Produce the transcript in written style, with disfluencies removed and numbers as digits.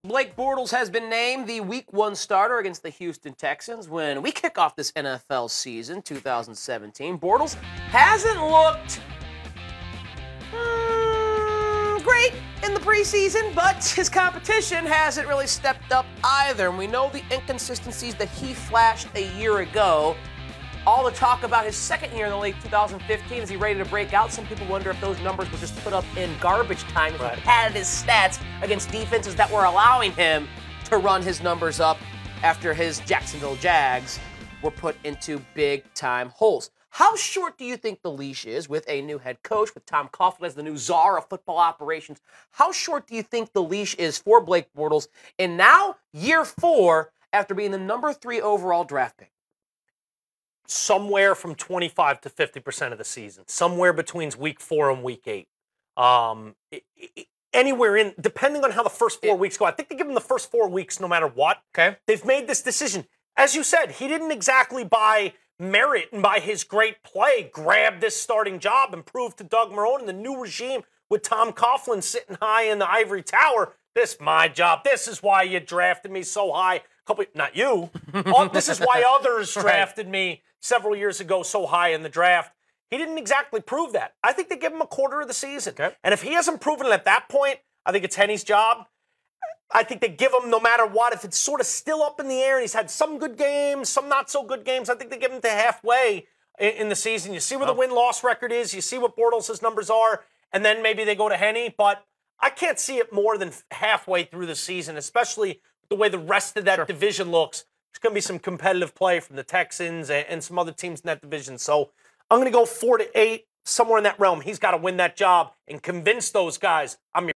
Blake Bortles has been named the Week 1 starter against the Houston Texans when we kick off this NFL season, 2017. Bortles hasn't looked great in the preseason, but his competition hasn't really stepped up either. And we know the inconsistencies that he flashed a year ago. All the talk about his second year in the league, 2015, is he ready to break out? Some people wonder if those numbers were just put up in garbage time, if he padded his stats against defenses that were allowing him to run his numbers up after his Jacksonville Jags were put into big-time holes. How short do you think the leash is with a new head coach, with Tom Coughlin as the new czar of football operations? How short do you think the leash is for Blake Bortles in now year 4 after being the number 3 overall draft pick? Somewhere from 25 to 50% of the season, somewhere between week 4 and week 8. Anywhere in, depending on how the first 4 weeks go. I think they give him the first 4 weeks no matter what. Okay. They've made this decision. As you said, he didn't exactly by merit and by his great play grab this starting job and prove to Doug Marrone and the new regime with Tom Coughlin sitting high in the ivory tower, this is my job. This is why you drafted me so high. Not you. This is why others drafted me several years ago so high in the draft. He didn't exactly prove that. I think they give him a quarter of the season. Okay. And if he hasn't proven it at that point, I think it's Henny's job. I think they give him no matter what. If it's sort of still up in the air and he's had some good games, some not so good games, I think they give him to halfway in the season. You see where the win-loss record is. You see what Bortles' numbers are. And then maybe they go to Henny. But I can't see it more than halfway through the season, especially the way the rest of that division looks. There's going to be some competitive play from the Texans and some other teams in that division. So I'm going to go 4 to 8, somewhere in that realm. He's got to win that job and convince those guys I'm your